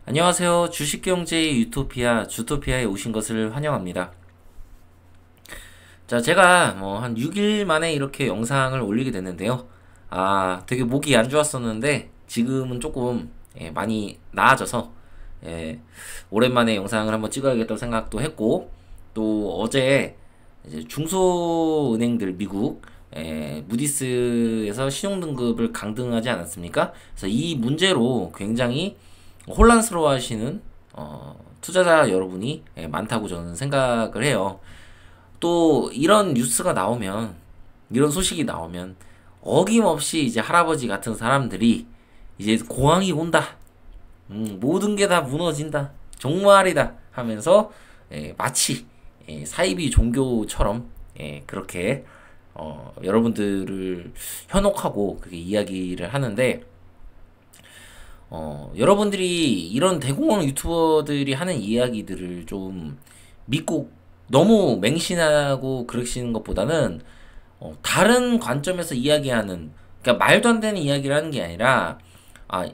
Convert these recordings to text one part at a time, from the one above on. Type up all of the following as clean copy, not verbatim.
안녕하세요. 주식경제의 유토피아, 주토피아에 오신 것을 환영합니다. 자, 제가 한 6일 만에 이렇게 영상을 올리게 됐는데요. 되게 목이 안 좋았었는데, 지금은 조금, 많이 나아져서, 예, 오랜만에 영상을 한번 찍어야겠다고 생각도 했고, 또 어제 이제 중소은행들 미국, 무디스에서 신용등급을 강등하지 않았습니까? 그래서 이 문제로 굉장히 혼란스러워 하시는 투자자 여러분이 많다고 저는 생각을 해요. 또 이런 뉴스가 나오면, 이런 소식이 나오면 어김없이 이제 할아버지 같은 사람들이 이제 공황이 온다. 모든 게 다 무너진다. 종말이다 하면서 마치 사이비 종교처럼 그렇게 여러분들을 현혹하고 그렇게 이야기를 하는데, 여러분들이 이런 대공황 유튜버들이 하는 이야기들을 좀 믿고 너무 맹신하고 그러시는 것보다는 다른 관점에서 이야기하는, 그러니까 말도 안 되는 이야기를 하는 게 아니라, 아,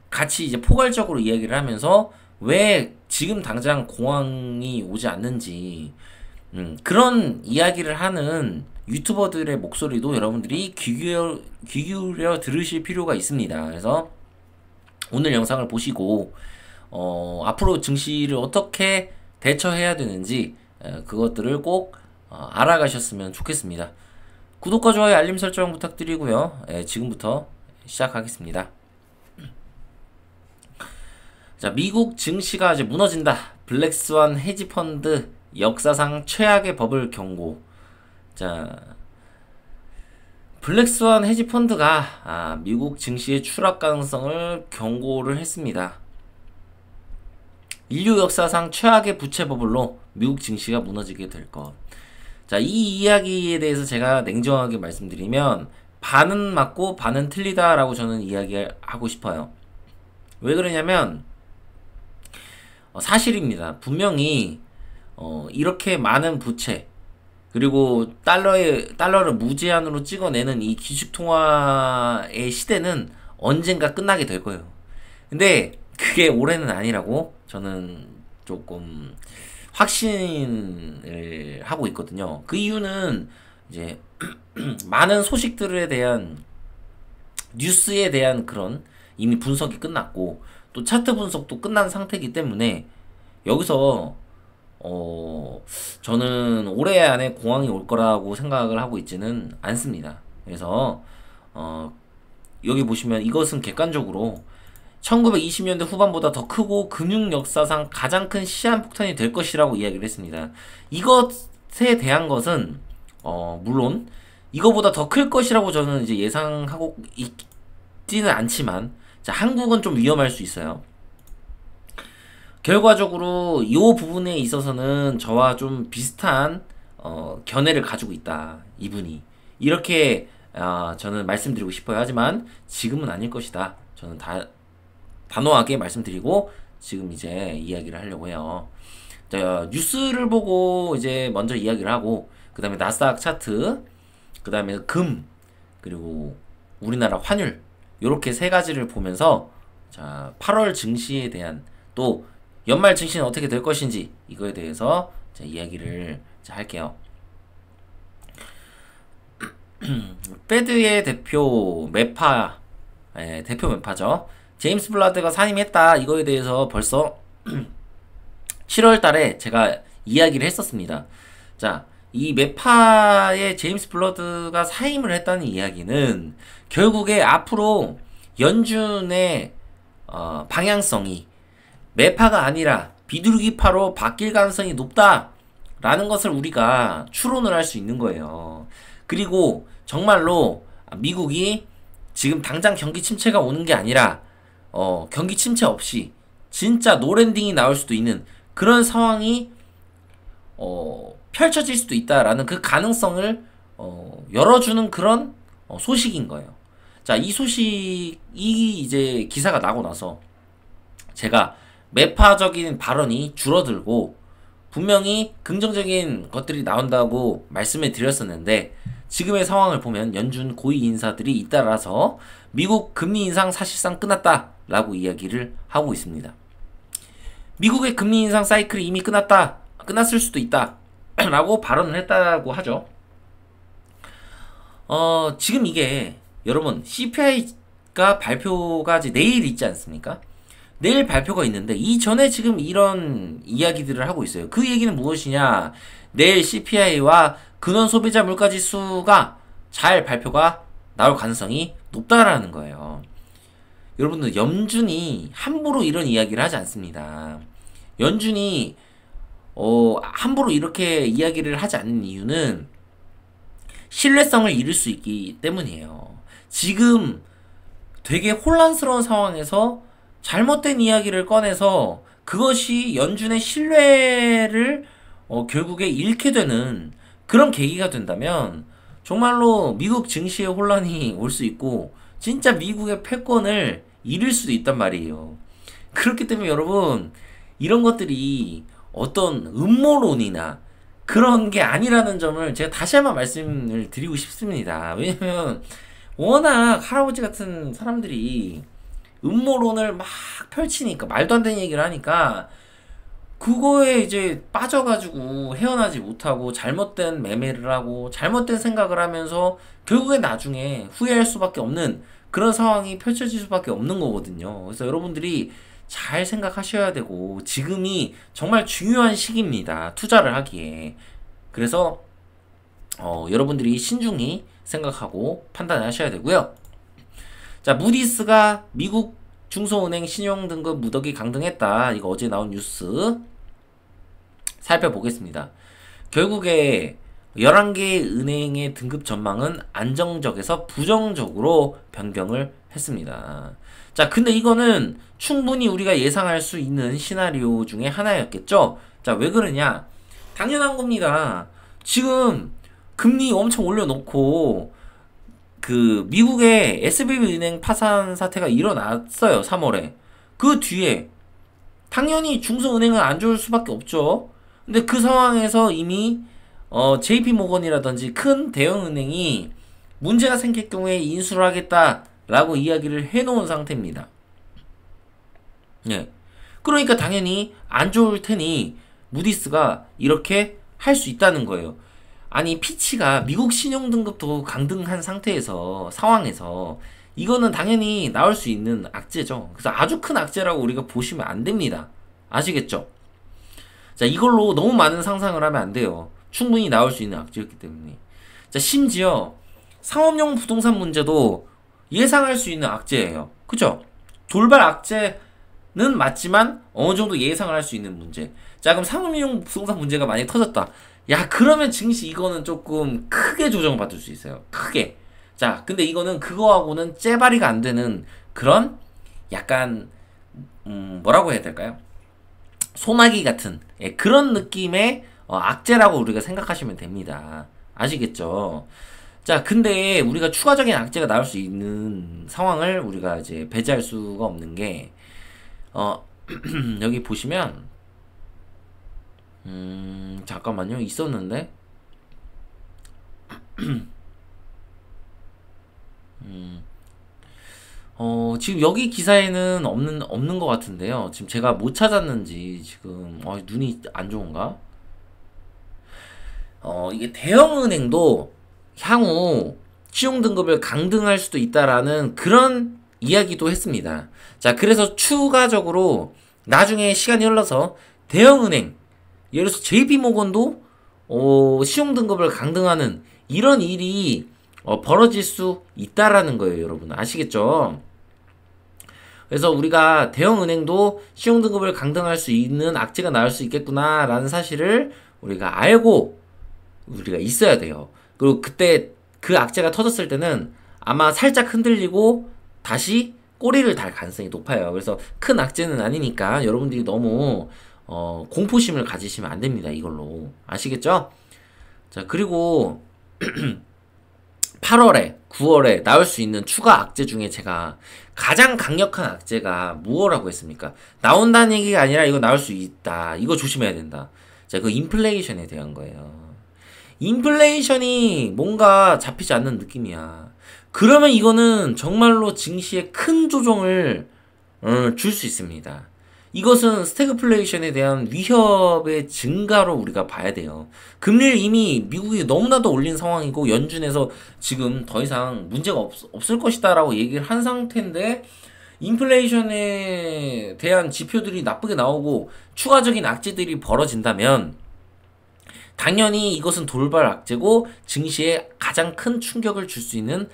같이 이제 포괄적으로 이야기를 하면서 왜 지금 당장 공황이 오지 않는지, 그런 이야기를 하는 유튜버들의 목소리도 여러분들이 귀 기울여 들으실 필요가 있습니다. 그래서 오늘 영상을 보시고 앞으로 증시를 어떻게 대처해야 되는지 그것들을 꼭 알아가셨으면 좋겠습니다. 구독과 좋아요, 알림 설정 부탁드리고요. 지금부터 시작하겠습니다. 자, 미국 증시가 이제 무너진다. 블랙스완 헤지펀드 역사상 최악의 버블 경고. 자, 블랙스완 헤지펀드가 미국 증시의 추락 가능성을 경고를 했습니다. 인류 역사상 최악의 부채 버블로 미국 증시가 무너지게 될 것. 자, 이 이야기에 대해서 제가 냉정하게 말씀드리면 반은 맞고 반은 틀리다라고 저는 이야기하고 싶어요. 왜 그러냐면 사실입니다. 분명히 이렇게 많은 부채, 그리고 달러를 무제한으로 찍어내는 이 기축통화의 시대는 언젠가 끝나게 될 거예요. 근데 그게 올해는 아니라고 저는 조금 확신을 하고 있거든요. 그 이유는 이제 많은 소식들에 대한, 뉴스에 대한 그런 이미 분석이 끝났고, 또 차트 분석도 끝난 상태이기 때문에 여기서 저는 올해 안에 공황이 올 거라고 생각을 하고 있지는 않습니다. 그래서 여기 보시면 이것은 객관적으로 1920년대 후반보다 더 크고 금융 역사상 가장 큰 시한폭탄이 될 것이라고 이야기를 했습니다. 이것에 대한 것은 물론 이거보다 더 클 것이라고 저는 이제 예상하고 있지는 않지만, 자, 한국은 좀 위험할 수 있어요. 결과적으로 이 부분에 있어서는 저와 좀 비슷한 견해를 가지고 있다, 이분이. 이렇게 저는 말씀드리고 싶어요. 하지만 지금은 아닐 것이다, 저는 단호하게 말씀드리고 지금 이제 이야기를 하려고 해요. 자, 뉴스를 보고 이제 먼저 이야기를 하고, 그 다음에 나스닥 차트, 그 다음에 금, 그리고 우리나라 환율, 요렇게 세 가지를 보면서, 자, 8월 증시에 대한, 또 연말 증시는 어떻게 될 것인지, 이거에 대해서 이야기를 할게요. 페드의 대표 매파, 대표 매파죠. 제임스 블라드가 사임했다. 이거에 대해서 벌써 7월 달에 제가 이야기를 했었습니다. 자, 이 매파의 제임스 블러드가 사임을 했다는 이야기는 결국에 앞으로 연준의 방향성이 매파가 아니라 비둘기파로 바뀔 가능성이 높다라는 것을 우리가 추론을 할 수 있는 거예요. 그리고 정말로 미국이 지금 당장 경기 침체가 오는 게 아니라 경기 침체 없이 진짜 노랜딩이 나올 수도 있는 그런 상황이 펼쳐질 수도 있다라는 그 가능성을 열어주는 그런 소식인 거예요. 자, 이 소식이 이제 기사가 나고 나서 제가 매파적인 발언이 줄어들고 분명히 긍정적인 것들이 나온다고 말씀을 드렸었는데, 지금의 상황을 보면 연준 고위 인사들이 잇따라서 미국 금리 인상 사실상 끝났다라고 이야기를 하고 있습니다. 미국의 금리 인상 사이클이 이미 끝났을 수도 있다 라고 발언을 했다고 하죠. 지금 이게 여러분 CPI가 발표가 이제 내일 있지 않습니까? 내일 발표가 있는데 이전에 지금 이런 이야기들을 하고 있어요. 그 얘기는 무엇이냐? 내일 CPI와 근원 소비자 물가 지수가 잘 발표가 나올 가능성이 높다라는 거예요. 여러분들 연준이 함부로 이런 이야기를 하지 않습니다. 연준이 함부로 이렇게 이야기를 하지 않는 이유는 신뢰성을 잃을 수 있기 때문이에요. 지금 되게 혼란스러운 상황에서 잘못된 이야기를 꺼내서 그것이 연준의 신뢰를 결국에 잃게 되는 그런 계기가 된다면 정말로 미국 증시에 혼란이 올 수 있고 진짜 미국의 패권을 잃을 수도 있단 말이에요. 그렇기 때문에 여러분 이런 것들이 어떤 음모론이나 그런 게 아니라는 점을 제가 다시 한번 말씀을 드리고 싶습니다. 왜냐면 워낙 할아버지 같은 사람들이 음모론을 막 펼치니까 말도 안 되는 얘기를 하니까 그거에 이제 빠져가지고 헤어나지 못하고 잘못된 매매를 하고 잘못된 생각을 하면서 결국에 나중에 후회할 수밖에 없는 그런 상황이 펼쳐질 수밖에 없는 거거든요. 그래서 여러분들이 잘 생각하셔야 되고 지금이 정말 중요한 시기입니다. 투자를 하기에. 그래서 여러분들이 신중히 생각하고 판단하셔야 되고요. 자, 무디스가 미국 중소은행 신용등급 무더기 강등했다. 이거 어제 나온 뉴스 살펴보겠습니다. 결국에 11개의 은행의 등급 전망은 안정적에서 부정적으로 변경을 했습니다. 자, 근데 이거는 충분히 우리가 예상할 수 있는 시나리오 중에 하나였겠죠? 자, 왜 그러냐? 당연한 겁니다. 지금 금리 엄청 올려놓고 그 미국의 SVB 은행 파산 사태가 일어났어요. 3월에. 그 뒤에 당연히 중소은행은 안 좋을 수밖에 없죠. 근데 그 상황에서 이미 JP모건이라든지 큰 대형은행이 문제가 생길 경우에 인수를 하겠다라고 이야기를 해놓은 상태입니다. 예. 그러니까 당연히 안 좋을 테니 무디스가 이렇게 할 수 있다는 거예요. 아니 피치가 미국 신용등급도 강등한 상황에서 이거는 당연히 나올 수 있는 악재죠. 그래서 아주 큰 악재라고 우리가 보시면 안 됩니다. 아시겠죠? 자, 이걸로 너무 많은 상상을 하면 안 돼요. 충분히 나올 수 있는 악재였기 때문에. 자, 심지어 상업용 부동산 문제도 예상할 수 있는 악재예요. 그죠? 돌발 악재는 맞지만 어느 정도 예상을 할 수 있는 문제. 자, 그럼 상업용 부동산 문제가 많이 터졌다. 야, 그러면 증시 이거는 조금 크게 조정받을 수 있어요. 크게. 자, 근데 이거는 그거하고는 째바리가 안 되는 그런 약간 뭐라고 해야 될까요? 소나기 같은 그런 느낌의 악재라고 우리가 생각하시면 됩니다. 아시겠죠? 자, 근데 우리가 추가적인 악재가 나올 수 있는 상황을 우리가 이제 배제할 수가 없는 게 여기 보시면 잠깐만요. 있었는데 지금 여기 기사에는 없는 것 같은데요. 지금 제가 못 찾았는지 지금 눈이 안 좋은가? 이게 대형은행도 향후 신용등급을 강등할 수도 있다라는 그런 이야기도 했습니다. 자, 그래서 추가적으로 나중에 시간이 흘러서 대형은행, 예를 들어서 JP모건도 신용등급을 강등하는 이런 일이 벌어질 수 있다라는 거예요, 여러분. 아시겠죠? 그래서 우리가 대형은행도 신용등급을 강등할 수 있는 악재가 나올 수 있겠구나라는 사실을 우리가 알고 우리가 있어야 돼요. 그리고 그때 그 악재가 터졌을 때는 아마 살짝 흔들리고 다시 꼬리를 달 가능성이 높아요. 그래서 큰 악재는 아니니까 여러분들이 너무 공포심을 가지시면 안 됩니다. 이걸로. 아시겠죠? 자, 그리고 8월에, 9월에 나올 수 있는 추가 악재 중에 제가 가장 강력한 악재가 무엇라고 했습니까? 나온다는 얘기가 아니라 이거 나올 수 있다. 이거 조심해야 된다. 자, 그 인플레이션에 대한 거예요. 인플레이션이 뭔가 잡히지 않는 느낌이야. 그러면 이거는 정말로 증시에 큰 조정을 줄 수 있습니다. 이것은 스태그플레이션에 대한 위협의 증가로 우리가 봐야 돼요. 금리를 이미 미국이 너무나도 올린 상황이고 연준에서 지금 더 이상 문제가 없을 것이다라고 얘기를 한 상태인데 인플레이션에 대한 지표들이 나쁘게 나오고 추가적인 악재들이 벌어진다면 당연히 이것은 돌발 악재고 증시에 가장 큰 충격을 줄 수 있는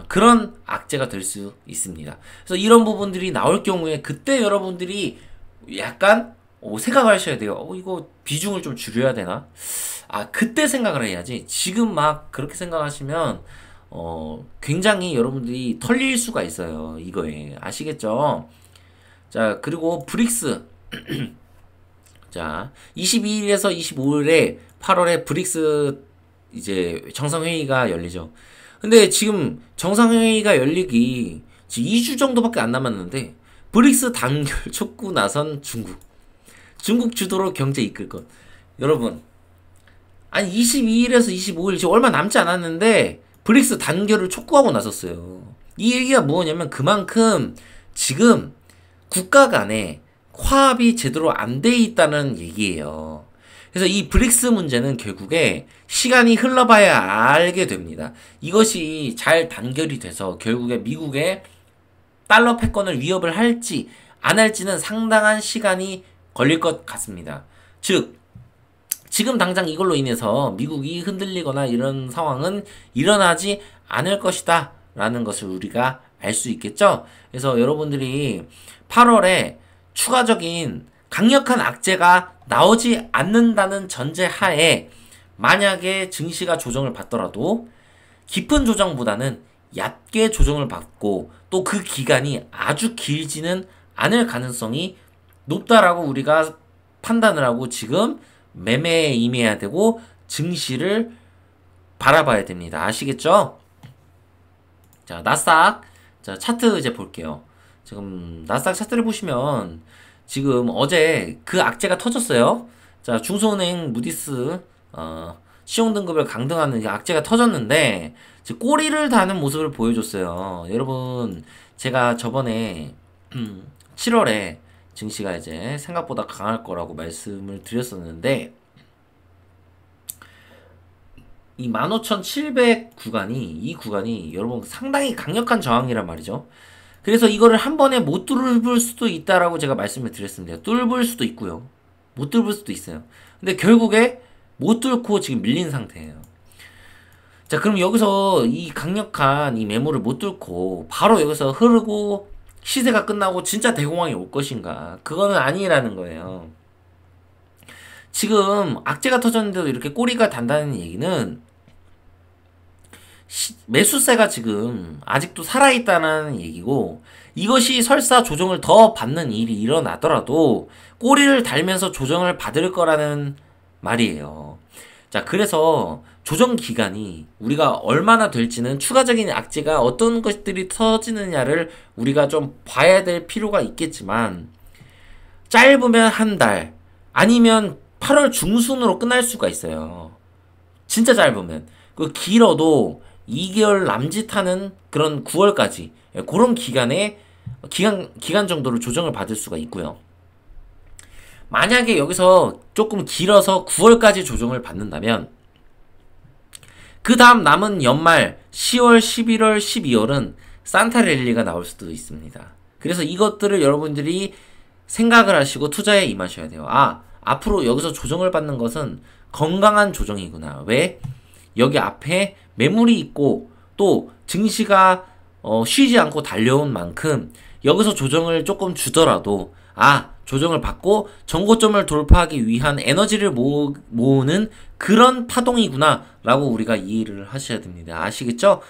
그런 악재가 될 수 있습니다. 그래서 이런 부분들이 나올 경우에 그때 여러분들이 약간 생각을 하셔야 돼요. 이거 비중을 좀 줄여야 되나? 그때 생각을 해야지. 지금 막 그렇게 생각하시면 굉장히 여러분들이 털릴 수가 있어요. 이거에. 아시겠죠? 자, 그리고 브릭스. 자, 22일에서 25일에 8월에 브릭스 이제 정상회의가 열리죠. 근데 지금 정상회의가 열리기 지금 2주 정도밖에 안 남았는데 브릭스 단결 촉구 나선 중국 주도로 경제 이끌 것. 여러분, 아니 22일에서 25일 지금 얼마 남지 않았는데 브릭스 단결을 촉구하고 나섰어요. 이 얘기가 뭐냐면 그만큼 지금 국가 간에 화합이 제대로 안 돼 있다는 얘기예요. 그래서 이 브릭스 문제는 결국에 시간이 흘러봐야 알게 됩니다. 이것이 잘 단결이 돼서 결국에 미국의 달러 패권을 위협을 할지 안 할지는 상당한 시간이 걸릴 것 같습니다. 즉 지금 당장 이걸로 인해서 미국이 흔들리거나 이런 상황은 일어나지 않을 것이다 라는 것을 우리가 알 수 있겠죠. 그래서 여러분들이 8월에 추가적인 강력한 악재가 나오지 않는다는 전제하에 만약에 증시가 조정을 받더라도 깊은 조정보다는 얕게 조정을 받고 또 그 기간이 아주 길지는 않을 가능성이 높다라고 우리가 판단을 하고 지금 매매에 임해야 되고 증시를 바라봐야 됩니다. 아시겠죠? 자, 나스닥. 자, 차트 이제 볼게요. 지금 나스닥 차트를 보시면 지금 어제 그 악재가 터졌어요. 자, 중소은행 무디스 시용등급을 강등하는 악재가 터졌는데 꼬리를 다는 모습을 보여줬어요. 여러분, 제가 저번에 7월에 증시가 이제 생각보다 강할 거라고 말씀을 드렸었는데 이 15,700 구간이 이 구간이 여러분 상당히 강력한 저항이란 말이죠. 그래서 이거를 한 번에 못 뚫을 수도 있다라고 제가 말씀을 드렸습니다. 뚫을 수도 있고요. 못 뚫을 수도 있어요. 근데 결국에 못 뚫고 지금 밀린 상태예요. 자, 그럼 여기서 이 강력한 이 매물을 못 뚫고 바로 여기서 흐르고 시세가 끝나고 진짜 대공황이 올 것인가? 그거는 아니라는 거예요. 지금 악재가 터졌는데도 이렇게 꼬리가 단다는 얘기는 매수세가 지금 아직도 살아있다는 얘기고 이것이 설사 조정을 더 받는 일이 일어나더라도 꼬리를 달면서 조정을 받을 거라는 말이에요. 자, 그래서 조정 기간이 우리가 얼마나 될지는 추가적인 악재가 어떤 것들이 터지느냐를 우리가 좀 봐야 될 필요가 있겠지만 짧으면 한 달 아니면 8월 중순으로 끝날 수가 있어요. 진짜 짧으면. 그 길어도 2개월 남짓하는 그런 9월까지 그런 기간 정도로 조정을 받을 수가 있고요. 만약에 여기서 조금 길어서 9월까지 조정을 받는다면 그 다음 남은 연말 10월, 11월, 12월은 산타랠리가 나올 수도 있습니다. 그래서 이것들을 여러분들이 생각을 하시고 투자에 임하셔야 돼요. 앞으로 여기서 조정을 받는 것은 건강한 조정이구나. 왜? 여기 앞에 매물이 있고 또 증시가 쉬지 않고 달려온 만큼 여기서 조정을 조금 주더라도 조정을 받고 정고점을 돌파하기 위한 에너지를 모으는 그런 파동이구나 라고 우리가 이해를 하셔야 됩니다. 아시겠죠?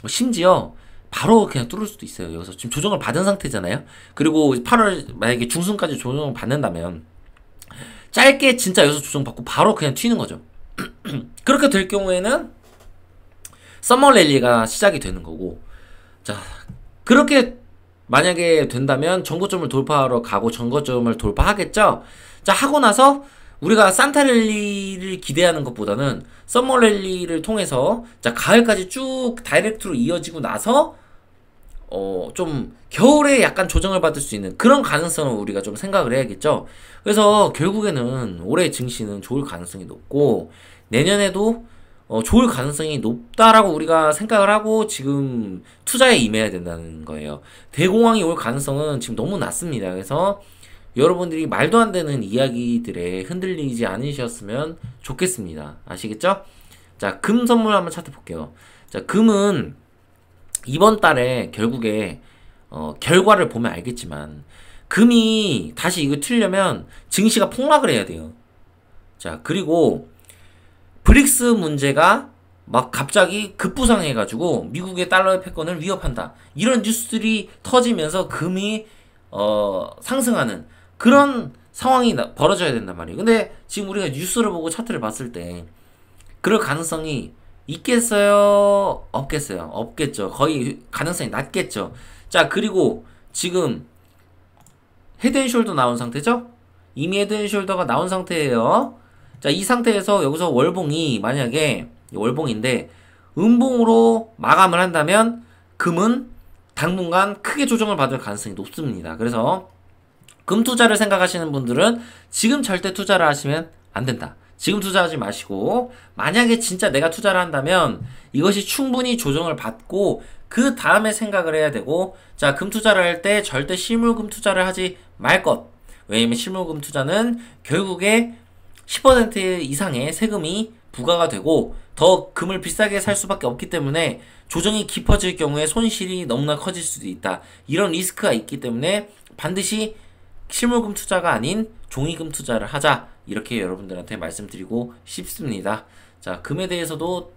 심지어 바로 그냥 뚫을 수도 있어요. 여기서 지금 조정을 받은 상태잖아요. 그리고 8월 만약에 중순까지 조정을 받는다면 짧게 진짜 여기서 조정받고 바로 그냥 튀는 거죠. 그렇게 될 경우에는 서머 랠리가 시작이 되는 거고, 자, 그렇게 만약에 된다면 정고점을 돌파하러 가고 정고점을 돌파하겠죠? 자, 하고 나서 우리가 산타 랠리를 기대하는 것보다는 서머 랠리를 통해서 자, 가을까지 쭉 다이렉트로 이어지고 나서 좀 겨울에 약간 조정을 받을 수 있는 그런 가능성을 우리가 좀 생각을 해야겠죠. 그래서 결국에는 올해 증시는 좋을 가능성이 높고 내년에도 좋을 가능성이 높다라고 우리가 생각을 하고 지금 투자에 임해야 된다는 거예요. 대공황이 올 가능성은 지금 너무 낮습니다. 그래서 여러분들이 말도 안 되는 이야기들에 흔들리지 않으셨으면 좋겠습니다. 아시겠죠? 자, 금 선물 한번 차트 볼게요. 자, 금은 이번 달에 결국에 결과를 보면 알겠지만 금이 다시 이거 틀려면 증시가 폭락을 해야 돼요. 자, 그리고 브릭스 문제가 막 갑자기 급부상해가지고 미국의 달러의 패권을 위협한다. 이런 뉴스들이 터지면서 금이 상승하는 그런 상황이 벌어져야 된단 말이에요. 근데 지금 우리가 뉴스를 보고 차트를 봤을 때 그럴 가능성이 있겠어요? 없겠어요? 없겠죠. 거의 가능성이 낮겠죠. 자, 그리고 지금 헤드앤숄더 나온 상태죠? 이미 헤드앤숄더가 나온 상태예요. 자, 이 상태에서 여기서 월봉이 만약에 월봉인데 음봉으로 마감을 한다면 금은 당분간 크게 조정을 받을 가능성이 높습니다. 그래서 금 투자를 생각하시는 분들은 지금 절대 투자를 하시면 안 된다. 지금 투자하지 마시고 만약에 진짜 내가 투자를 한다면 이것이 충분히 조정을 받고 그 다음에 생각을 해야 되고 자, 금 투자를 할 때 절대 실물금 투자를 하지 말 것. 왜냐면 실물금 투자는 결국에 10% 이상의 세금이 부과가 되고 더 금을 비싸게 살 수밖에 없기 때문에 조정이 깊어질 경우에 손실이 너무나 커질 수도 있다. 이런 리스크가 있기 때문에 반드시 실물금 투자가 아닌 종이금 투자를 하자. 이렇게 여러분들한테 말씀드리고 싶습니다. 자, 금에 대해서도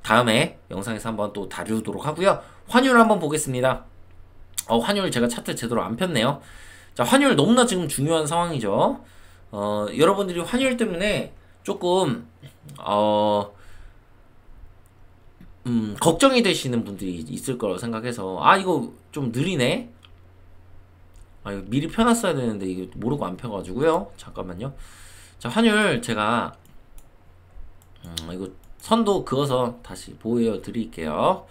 다음에 영상에서 한번 또 다루도록 하고요. 환율 한번 보겠습니다. 환율 제가 차트 제대로 안 폈네요. 자, 환율 너무나 지금 중요한 상황이죠. 여러분들이 환율 때문에 조금 걱정이 되시는 분들이 있을 거라고 생각해서 이거 좀 느리네. 이거 미리 펴놨어야 되는데 이거 모르고 안 펴가지고요. 잠깐만요. 자, 환율 제가 이거 선도 그어서 다시 보여드릴게요.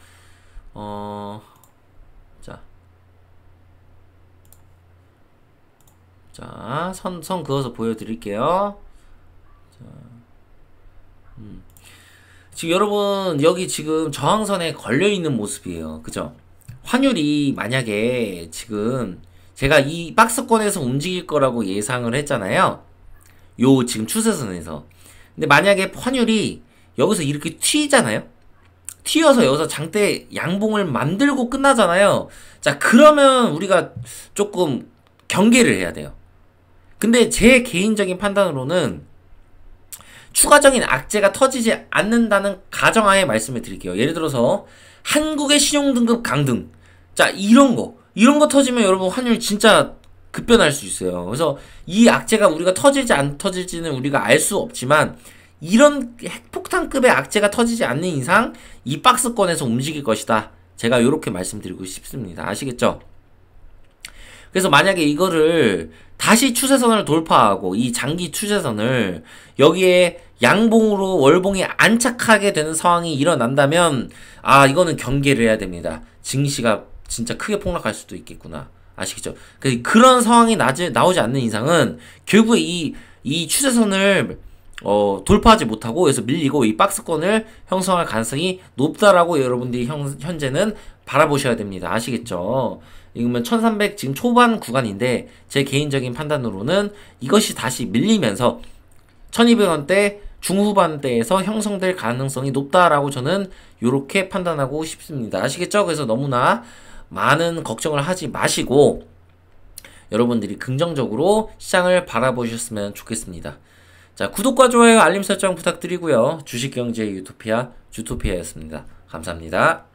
자, 선 그어서 보여드릴게요. 자, 지금 여러분 여기 지금 저항선에 걸려있는 모습이에요. 그죠? 환율이 만약에 지금 제가 이 박스권에서 움직일 거라고 예상을 했잖아요. 요 지금 추세선에서. 근데 만약에 환율이 여기서 이렇게 튀잖아요. 튀어서 여기서 장대 양봉을 만들고 끝나잖아요. 자, 그러면 우리가 조금 경계를 해야 돼요. 근데 제 개인적인 판단으로는 추가적인 악재가 터지지 않는다는 가정하에 말씀을 드릴게요. 예를 들어서 한국의 신용등급 강등. 자, 이런 거 터지면 여러분 환율 진짜 급변할 수 있어요. 그래서 이 악재가 우리가 터질지 안 터질지는 우리가 알 수 없지만 이런 핵폭탄급의 악재가 터지지 않는 이상 이 박스권에서 움직일 것이다. 제가 이렇게 말씀드리고 싶습니다. 아시겠죠? 그래서 만약에 이거를 다시 추세선을 돌파하고 이 장기 추세선을 여기에 양봉으로 월봉이 안착하게 되는 상황이 일어난다면 이거는 경계를 해야 됩니다. 증시가 진짜 크게 폭락할 수도 있겠구나. 아시겠죠? 그런 상황이 나오지 않는 이상은 결국에 이 추세선을 돌파하지 못하고 여기서 밀리고 이 박스권을 형성할 가능성이 높다라고 여러분들이 현재는 바라보셔야 됩니다. 아시겠죠? 이거면 1300 지금 초반 구간인데 제 개인적인 판단으로는 이것이 다시 밀리면서 1200원대 중후반대에서 형성될 가능성이 높다라고 저는 이렇게 판단하고 싶습니다. 아시겠죠? 그래서 너무나 많은 걱정을 하지 마시고 여러분들이 긍정적으로 시장을 바라보셨으면 좋겠습니다. 자, 구독과 좋아요, 알림 설정 부탁드리고요. 주식경제 유토피아 주토피아였습니다. 감사합니다.